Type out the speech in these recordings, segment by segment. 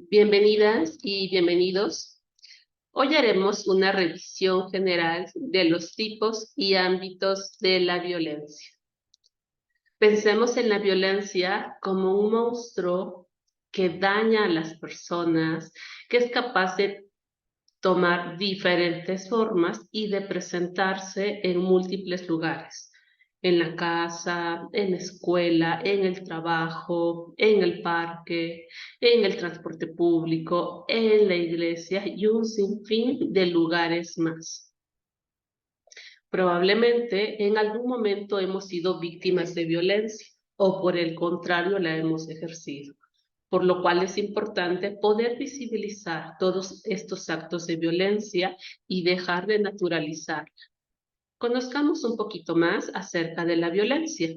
Bienvenidas y bienvenidos. Hoy haremos una revisión general de los tipos y ámbitos de la violencia. Pensemos en la violencia como un monstruo que daña a las personas, que es capaz de tomar diferentes formas y de presentarse en múltiples lugares, en la casa, en la escuela, en el trabajo, en el parque, en el transporte público, en la iglesia y un sinfín de lugares más. Probablemente en algún momento hemos sido víctimas de violencia o por el contrario la hemos ejercido, por lo cual es importante poder visibilizar todos estos actos de violencia y dejar de naturalizar. Conozcamos un poquito más acerca de la violencia.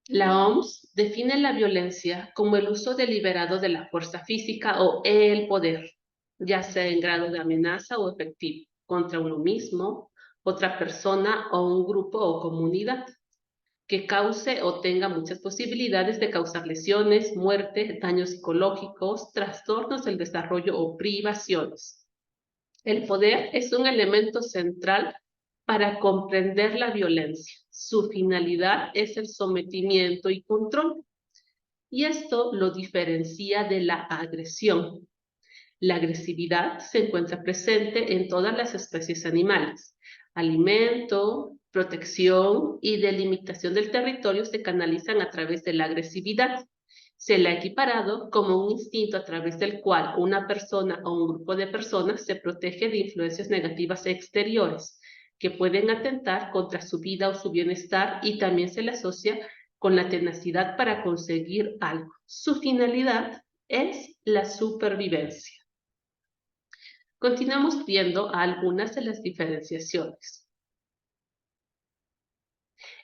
La OMS define la violencia como el uso deliberado de la fuerza física o el poder, ya sea en grado de amenaza o efectivo, contra uno mismo, otra persona o un grupo o comunidad, que cause o tenga muchas posibilidades de causar lesiones, muerte, daños psicológicos, trastornos del desarrollo o privaciones. El poder es un elemento central para comprender la violencia. Su finalidad es el sometimiento y control, y esto lo diferencia de la agresión. La agresividad se encuentra presente en todas las especies animales. Alimento, protección y delimitación del territorio se canalizan a través de la agresividad. Se la ha equiparado como un instinto a través del cual una persona o un grupo de personas se protege de influencias negativas exteriores que pueden atentar contra su vida o su bienestar, y también se le asocia con la tenacidad para conseguir algo. Su finalidad es la supervivencia. Continuamos viendo algunas de las diferenciaciones.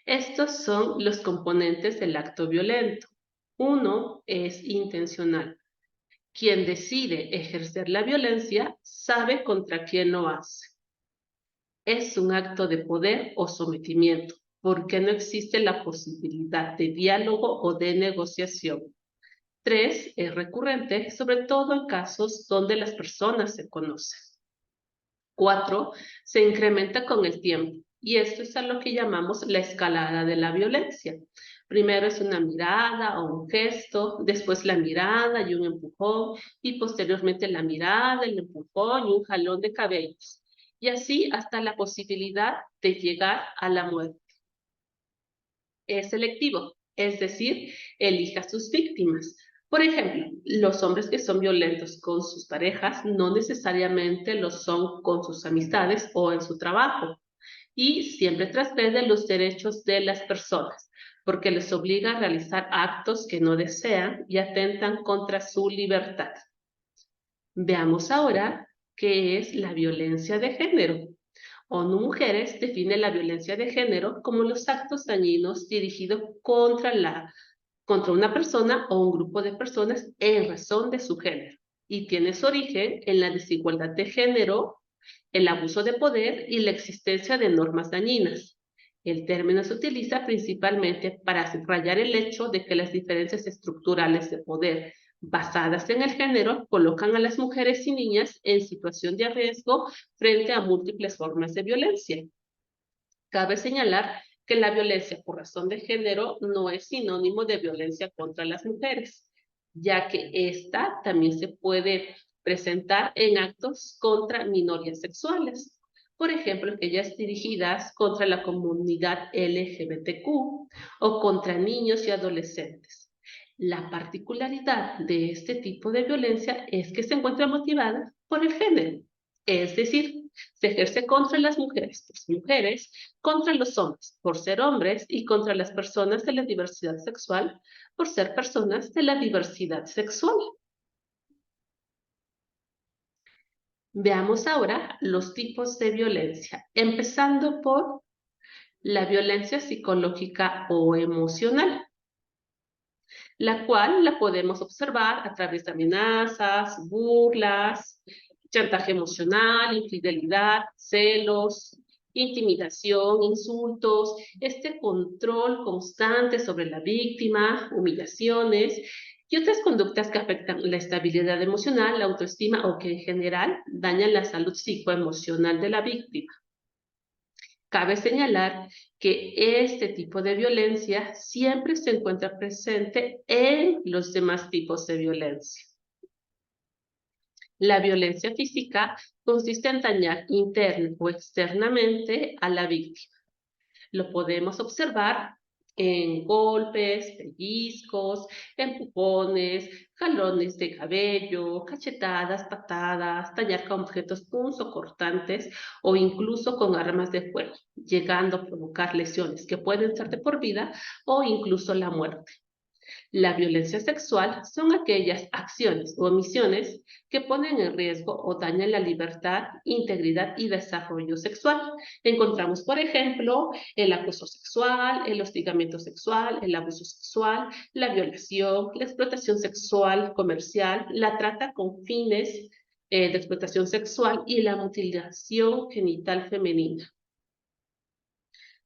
Estos son los componentes del acto violento. Uno es intencional. Quien decide ejercer la violencia sabe contra quién lo hace. Es un acto de poder o sometimiento, porque no existe la posibilidad de diálogo o de negociación. Tres, es recurrente, sobre todo en casos donde las personas se conocen. Cuatro, se incrementa con el tiempo, y esto es a lo que llamamos la escalada de la violencia. Primero es una mirada o un gesto, después la mirada y un empujón, y posteriormente la mirada, el empujón y un jalón de cabellos. Y así hasta la posibilidad de llegar a la muerte. Es selectivo, es decir, elige a sus víctimas. Por ejemplo, los hombres que son violentos con sus parejas no necesariamente lo son con sus amistades o en su trabajo, y siempre transgreden los derechos de las personas, porque les obliga a realizar actos que no desean y atentan contra su libertad. Veamos ahora qué es la violencia de género. ONU Mujeres define la violencia de género como los actos dañinos dirigidos contra una persona o un grupo de personas en razón de su género, y tiene su origen en la desigualdad de género, el abuso de poder y la existencia de normas dañinas. El término se utiliza principalmente para subrayar el hecho de que las diferencias estructurales de poder basadas en el género colocan a las mujeres y niñas en situación de riesgo frente a múltiples formas de violencia. Cabe señalar que la violencia por razón de género no es sinónimo de violencia contra las mujeres, ya que esta también se puede presentar en actos contra minorías sexuales. Por ejemplo, aquellas dirigidas contra la comunidad LGBTQ o contra niños y adolescentes. La particularidad de este tipo de violencia es que se encuentra motivada por el género, es decir, se ejerce contra las mujeres por ser mujeres, contra los hombres por ser hombres y contra las personas de la diversidad sexual por ser personas de la diversidad sexual. Veamos ahora los tipos de violencia, empezando por la violencia psicológica o emocional, la cual la podemos observar a través de amenazas, burlas, chantaje emocional, infidelidad, celos, intimidación, insultos, este control constante sobre la víctima, humillaciones, Y otras conductas que afectan la estabilidad emocional, la autoestima o que en general dañan la salud psicoemocional de la víctima. Cabe señalar que este tipo de violencia siempre se encuentra presente en los demás tipos de violencia. La violencia física consiste en dañar interna o externamente a la víctima. Lo podemos observar en golpes, pellizcos, empujones, jalones de cabello, cachetadas, patadas, dañar con objetos punzocortantes o incluso con armas de fuego, llegando a provocar lesiones que pueden ser de por vida o incluso la muerte. La violencia sexual son aquellas acciones o omisiones que ponen en riesgo o dañan la libertad, integridad y desarrollo sexual. Encontramos, por ejemplo, el acoso sexual, el hostigamiento sexual, el abuso sexual, la violación, la explotación sexual comercial, la trata con fines de explotación sexual y la mutilación genital femenina.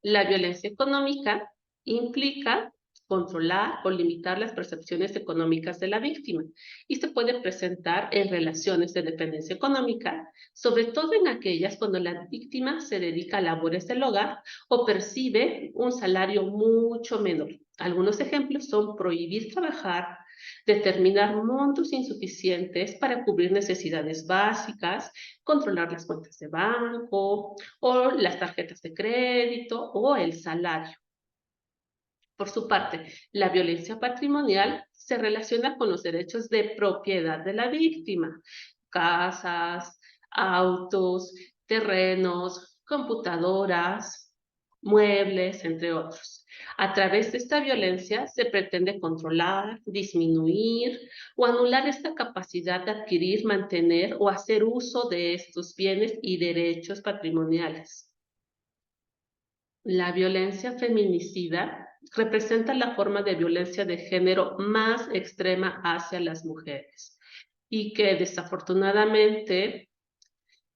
La violencia económica implica controlar o limitar las percepciones económicas de la víctima y se puede presentar en relaciones de dependencia económica, sobre todo en aquellas cuando la víctima se dedica a labores del hogar o percibe un salario mucho menor. Algunos ejemplos son prohibir trabajar, determinar montos insuficientes para cubrir necesidades básicas, controlar las cuentas de banco o las tarjetas de crédito o el salario. Por su parte, la violencia patrimonial se relaciona con los derechos de propiedad de la víctima, casas, autos, terrenos, computadoras, muebles, entre otros. A través de esta violencia se pretende controlar, disminuir o anular esta capacidad de adquirir, mantener o hacer uso de estos bienes y derechos patrimoniales. La violencia feminicida representa la forma de violencia de género más extrema hacia las mujeres y que desafortunadamente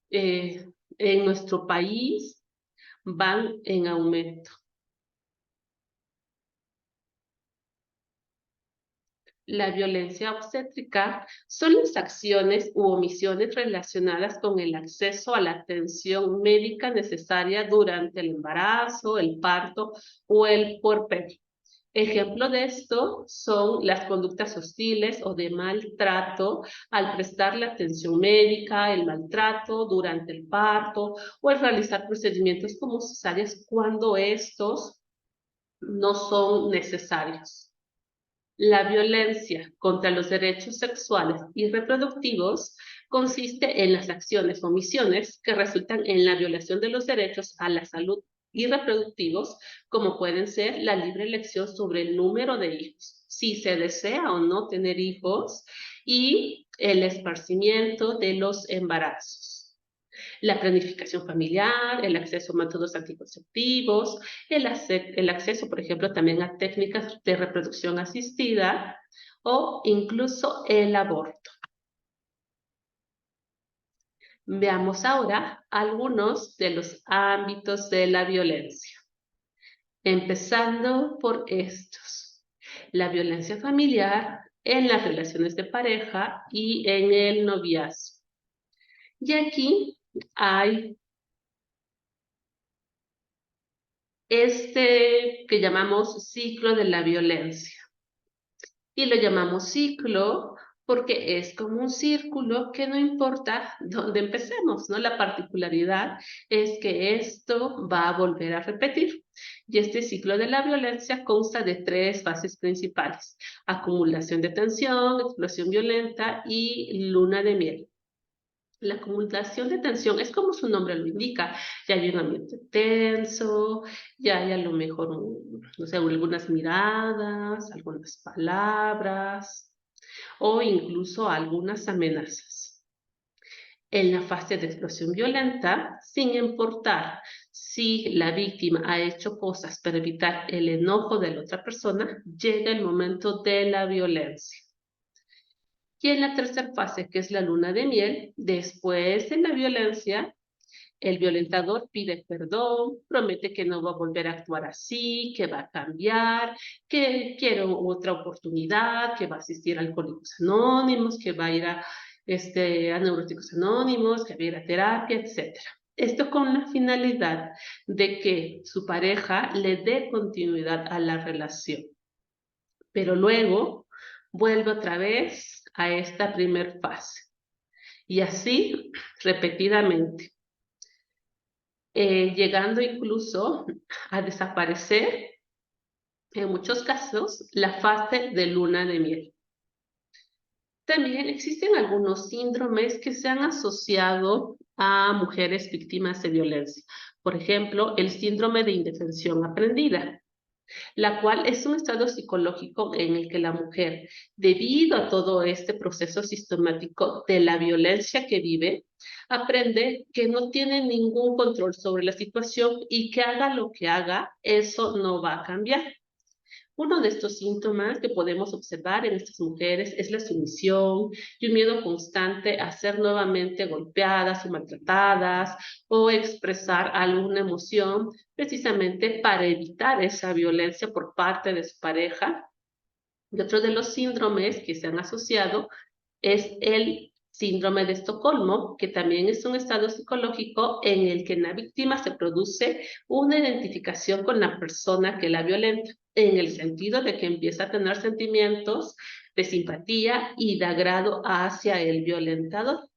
en nuestro país van en aumento. La violencia obstétrica son las acciones u omisiones relacionadas con el acceso a la atención médica necesaria durante el embarazo, el parto o el puerperio. Ejemplo de esto son las conductas hostiles o de maltrato al prestar la atención médica, el maltrato durante el parto o el realizar procedimientos como cesáreas cuando estos no son necesarios. La violencia contra los derechos sexuales y reproductivos consiste en las acciones o omisiones que resultan en la violación de los derechos a la salud y reproductivos, como pueden ser la libre elección sobre el número de hijos, si se desea o no tener hijos, y el esparcimiento de los embarazos. La planificación familiar, el acceso a métodos anticonceptivos, el acceso, por ejemplo, también a técnicas de reproducción asistida o incluso el aborto. Veamos ahora algunos de los ámbitos de la violencia. Empezando por estos. La violencia familiar en las relaciones de pareja y en el noviazgo. Y aquí hay este que llamamos ciclo de la violencia. Y lo llamamos ciclo porque es como un círculo que no importa dónde empecemos, ¿no? La particularidad es que esto va a volver a repetir. Y este ciclo de la violencia consta de 3 fases principales: acumulación de tensión, explosión violenta y luna de miel. La acumulación de tensión es como su nombre lo indica, ya hay un ambiente tenso, ya hay a lo mejor, no sé, algunas miradas, algunas palabras o incluso algunas amenazas. En la fase de explosión violenta, sin importar si la víctima ha hecho cosas para evitar el enojo de la otra persona, llega el momento de la violencia. Y en la tercera fase, que es la luna de miel, después de la violencia, El violentador pide perdón, promete que no va a volver a actuar así, que va a cambiar, que quiere otra oportunidad, que va a asistir a Alcohólicos Anónimos, que va a ir a Neuróticos Anónimos, que va a ir a terapia, etcétera. Esto con la finalidad de que su pareja le dé continuidad a la relación. Pero luego vuelve otra vez a esta primer fase. Y así repetidamente, llegando incluso a desaparecer, en muchos casos, la fase de luna de miel. También existen algunos síndromes que se han asociado a mujeres víctimas de violencia. Por ejemplo, el síndrome de indefensión aprendida, la cual es un estado psicológico en el que la mujer, debido a todo este proceso sistemático de la violencia que vive, aprende que no tiene ningún control sobre la situación y que haga lo que haga, eso no va a cambiar. Uno de estos síntomas que podemos observar en estas mujeres es la sumisión y un miedo constante a ser nuevamente golpeadas o maltratadas o expresar alguna emoción precisamente para evitar esa violencia por parte de su pareja. Y otro de los síndromes que se han asociado es el síndrome de Estocolmo, que también es un estado psicológico en el que en la víctima se produce una identificación con la persona que la violenta, en el sentido de que empieza a tener sentimientos de simpatía y de agrado hacia el violentador.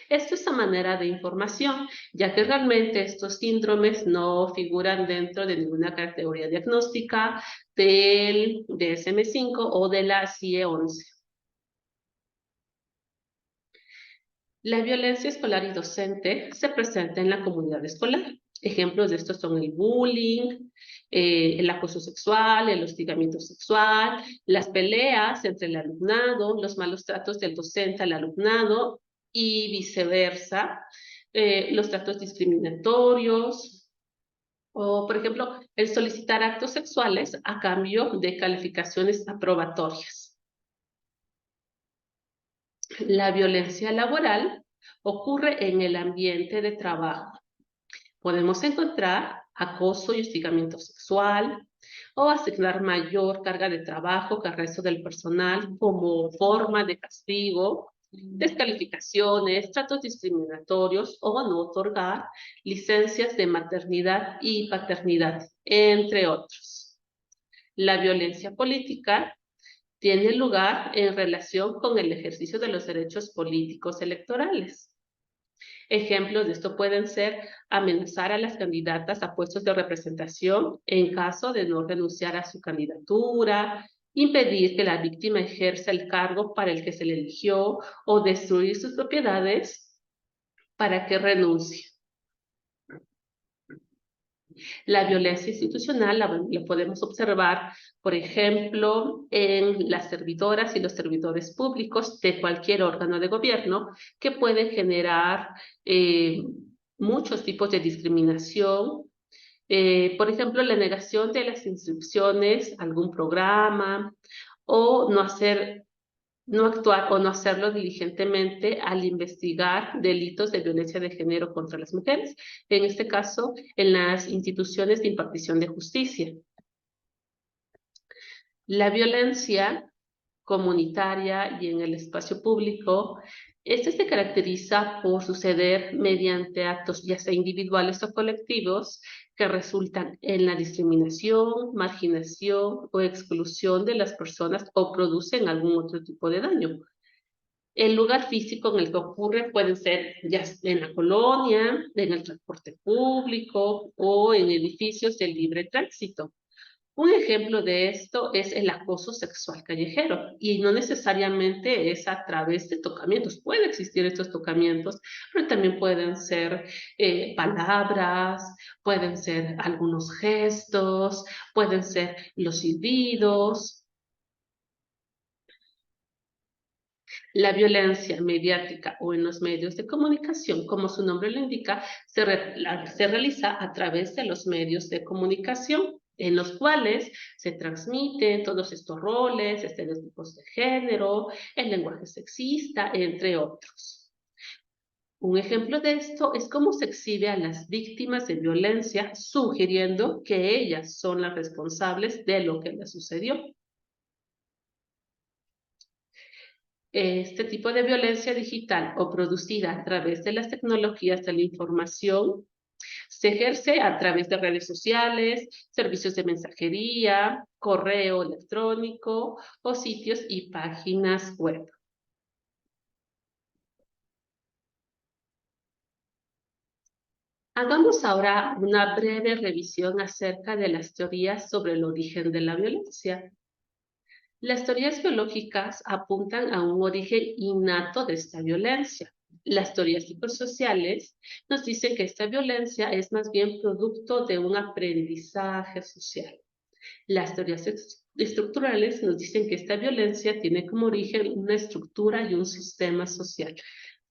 Esto es a manera de información, ya que realmente estos síndromes no figuran dentro de ninguna categoría diagnóstica del DSM-5 o de la CIE-11. La violencia escolar y docente se presenta en la comunidad escolar. Ejemplos de estos son el bullying, el acoso sexual, el hostigamiento sexual, las peleas entre el alumnado, los malos tratos del docente al alumnado y viceversa, los tratos discriminatorios, o, por ejemplo, el solicitar actos sexuales a cambio de calificaciones aprobatorias. La violencia laboral ocurre en el ambiente de trabajo. Podemos encontrar acoso y hostigamiento sexual o asignar mayor carga de trabajo que al resto del personal como forma de castigo, descalificaciones, tratos discriminatorios o no otorgar licencias de maternidad y paternidad, entre otros. La violencia política tiene lugar en relación con el ejercicio de los derechos políticos electorales. Ejemplos de esto pueden ser amenazar a las candidatas a puestos de representación en caso de no renunciar a su candidatura, impedir que la víctima ejerza el cargo para el que se le eligió o destruir sus propiedades para que renuncie. La violencia institucional la podemos observar, por ejemplo, en las servidoras y los servidores públicos de cualquier órgano de gobierno que pueden generar muchos tipos de discriminación. Por ejemplo, la negación de las instrucciones, algún programa, o no actuar o no hacerlo diligentemente al investigar delitos de violencia de género contra las mujeres, en este caso, en las instituciones de impartición de justicia. La violencia comunitaria y en el espacio público, este se caracteriza por suceder mediante actos ya sea individuales o colectivos que resultan en la discriminación, marginación o exclusión de las personas o producen algún otro tipo de daño. El lugar físico en el que ocurre puede ser ya en la colonia, en el transporte público o en edificios de libre tránsito. Un ejemplo de esto es el acoso sexual callejero y no necesariamente es a través de tocamientos. Pueden existir estos tocamientos, pero también pueden ser palabras, pueden ser algunos gestos, pueden ser los silbidos. La violencia mediática o en los medios de comunicación, como su nombre lo indica, se realiza a través de los medios de comunicación, en los cuales se transmiten todos estos roles, estereotipos de género, el lenguaje sexista, entre otros. Un ejemplo de esto es cómo se exhibe a las víctimas de violencia, sugiriendo que ellas son las responsables de lo que les sucedió. Este tipo de violencia digital o producida a través de las tecnologías de la información se ejerce a través de redes sociales, servicios de mensajería, correo electrónico o sitios y páginas web. Hagamos ahora una breve revisión acerca de las teorías sobre el origen de la violencia. Las teorías biológicas apuntan a un origen innato de esta violencia. Las teorías psicosociales nos dicen que esta violencia es más bien producto de un aprendizaje social. Las teorías estructurales nos dicen que esta violencia tiene como origen una estructura y un sistema social.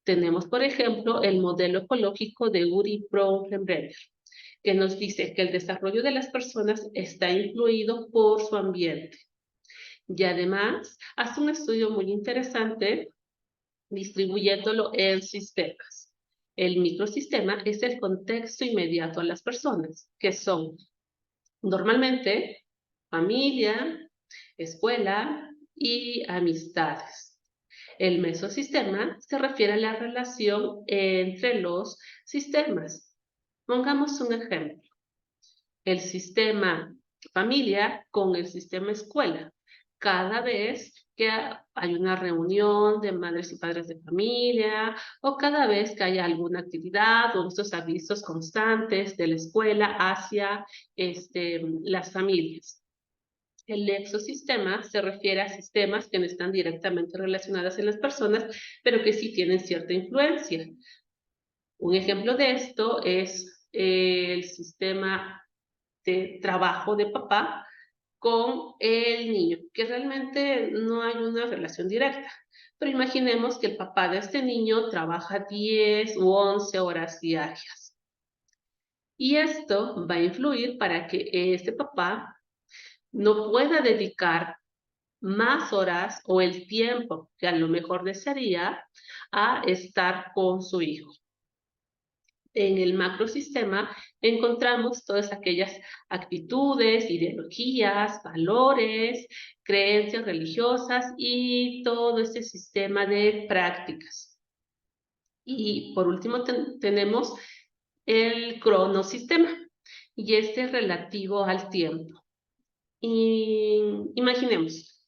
Tenemos, por ejemplo, el modelo ecológico de Uri Bronfenbrenner, que nos dice que el desarrollo de las personas está influido por su ambiente. Y además, hace un estudio muy interesante distribuyéndolo en sistemas. El microsistema es el contexto inmediato a las personas, que son normalmente familia, escuela y amistades. El mesosistema se refiere a la relación entre los sistemas. Pongamos un ejemplo. El sistema familia con el sistema escuela. Cada vez que hay una reunión de madres y padres de familia o cada vez que haya alguna actividad o estos avisos constantes de la escuela hacia las familias. El exosistema se refiere a sistemas que no están directamente relacionados en las personas, pero que sí tienen cierta influencia. Un ejemplo de esto es el sistema de trabajo de papá con el niño, que realmente no hay una relación directa. Pero imaginemos que el papá de este niño trabaja 10 u 11 horas diarias. Y esto va a influir para que este papá no pueda dedicar más horas o el tiempo que a lo mejor desearía a estar con su hijo. En el macrosistema encontramos todas aquellas actitudes, ideologías, valores, creencias religiosas y todo este sistema de prácticas. Y por último tenemos el cronosistema y este es relativo al tiempo. Imaginemos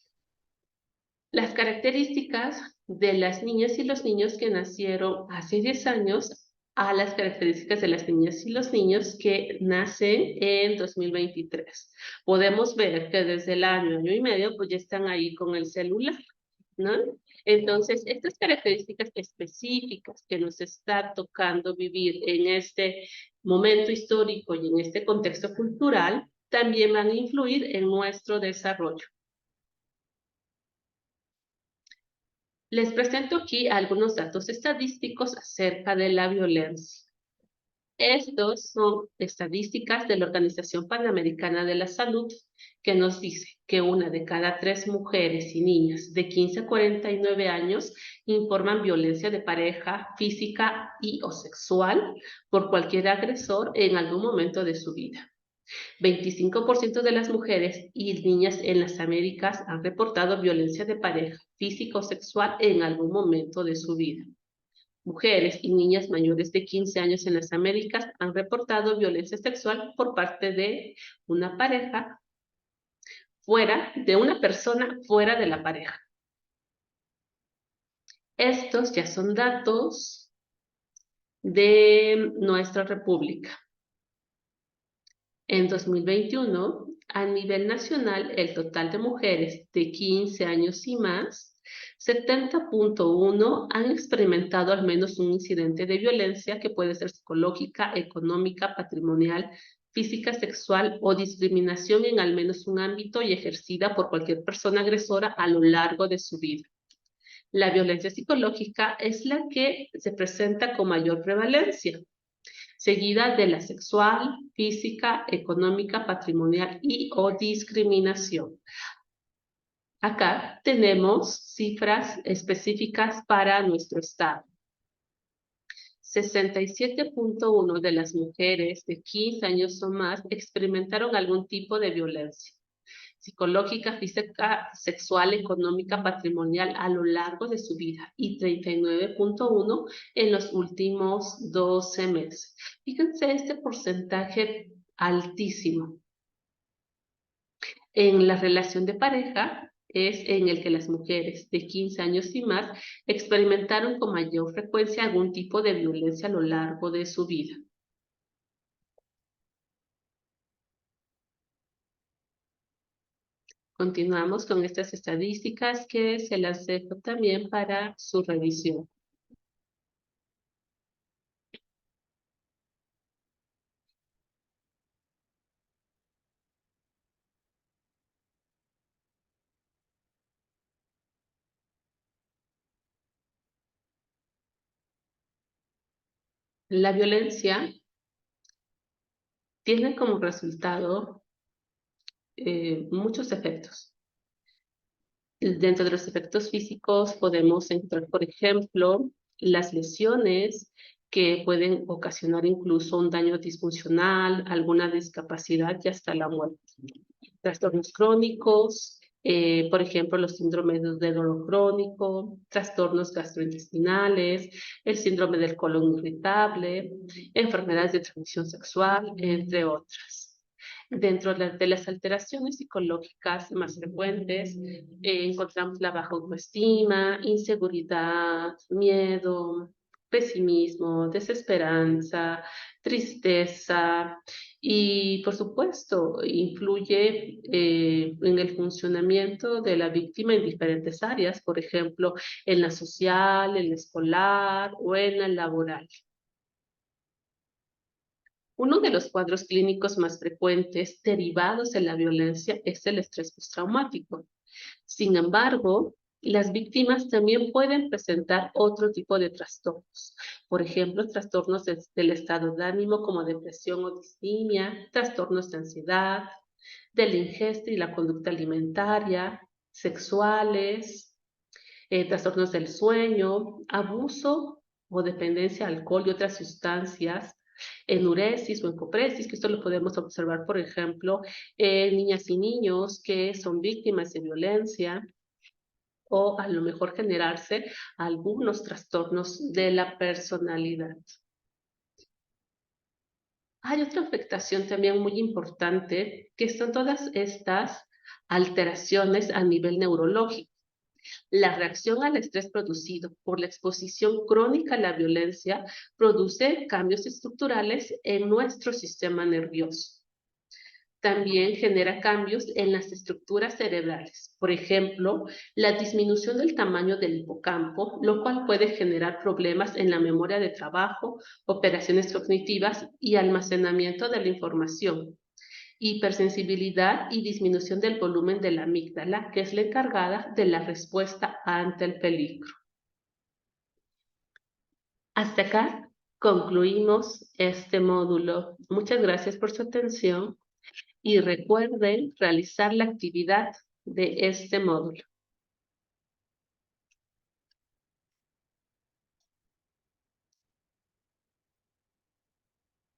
las características de las niñas y los niños que nacieron hace 10 años a las características de las niñas y los niños que nacen en 2023. Podemos ver que desde el año y medio, pues ya están ahí con el celular, ¿no? Entonces, estas características específicas que nos está tocando vivir en este momento histórico y en este contexto cultural, también van a influir en nuestro desarrollo. Les presento aquí algunos datos estadísticos acerca de la violencia. Estos son estadísticas de la Organización Panamericana de la Salud, que nos dice que 1 de cada 3 mujeres y niñas de 15 a 49 años informan violencia de pareja, física y o sexual por cualquier agresor en algún momento de su vida. 25% de las mujeres y niñas en las Américas han reportado violencia de pareja, física o sexual en algún momento de su vida. Mujeres y niñas mayores de 15 años en las Américas han reportado violencia sexual por parte de una pareja de una persona fuera de la pareja. Estos ya son datos de nuestra república. En 2021, a nivel nacional, el total de mujeres de 15 años y más, 70.1 han experimentado al menos un incidente de violencia que puede ser psicológica, económica, patrimonial, física, sexual o discriminación en al menos un ámbito y ejercida por cualquier persona agresora a lo largo de su vida. La violencia psicológica es la que se presenta con mayor prevalencia, seguida de la sexual, física, económica, patrimonial y o discriminación. Acá tenemos cifras específicas para nuestro estado. 67.1 de las mujeres de 15 años o más experimentaron algún tipo de violencia psicológica, física, sexual, económica, patrimonial a lo largo de su vida y 39.1 en los últimos 12 meses. Fíjense este porcentaje altísimo. En la relación de pareja es en el que las mujeres de 15 años y más experimentaron con mayor frecuencia algún tipo de violencia a lo largo de su vida. Continuamos con estas estadísticas que se las dejo también para su revisión. La violencia tiene como resultado muchos efectos. Dentro de los efectos físicos podemos encontrar, por ejemplo, las lesiones que pueden ocasionar incluso un daño disfuncional, alguna discapacidad y hasta la muerte. Trastornos crónicos, por ejemplo, los síndromes de dolor crónico, trastornos gastrointestinales, el síndrome del colon irritable, enfermedades de transmisión sexual, entre otras. Dentro de las alteraciones psicológicas más frecuentes, encontramos la baja autoestima, inseguridad, miedo, pesimismo, desesperanza, tristeza y, por supuesto, influye en el funcionamiento de la víctima en diferentes áreas, por ejemplo, en la social, en la escolar o en la laboral. Uno de los cuadros clínicos más frecuentes derivados de la violencia es el estrés postraumático. Sin embargo, las víctimas también pueden presentar otro tipo de trastornos. Por ejemplo, trastornos del estado de ánimo como depresión o distimia, trastornos de ansiedad, de la ingesta y la conducta alimentaria, sexuales, trastornos del sueño, abuso o dependencia al alcohol y otras sustancias, enuresis o encopresis, que esto lo podemos observar, por ejemplo, en niñas y niños que son víctimas de violencia, o a lo mejor generarse algunos trastornos de la personalidad. Hay otra afectación también muy importante, que son todas estas alteraciones a nivel neurológico. La reacción al estrés producido por la exposición crónica a la violencia produce cambios estructurales en nuestro sistema nervioso. También genera cambios en las estructuras cerebrales. Por ejemplo, la disminución del tamaño del hipocampo, lo cual puede generar problemas en la memoria de trabajo, operaciones cognitivas y almacenamiento de la información. Hipersensibilidad y disminución del volumen de la amígdala, que es la encargada de la respuesta ante el peligro. Hasta acá concluimos este módulo. Muchas gracias por su atención y recuerden realizar la actividad de este módulo.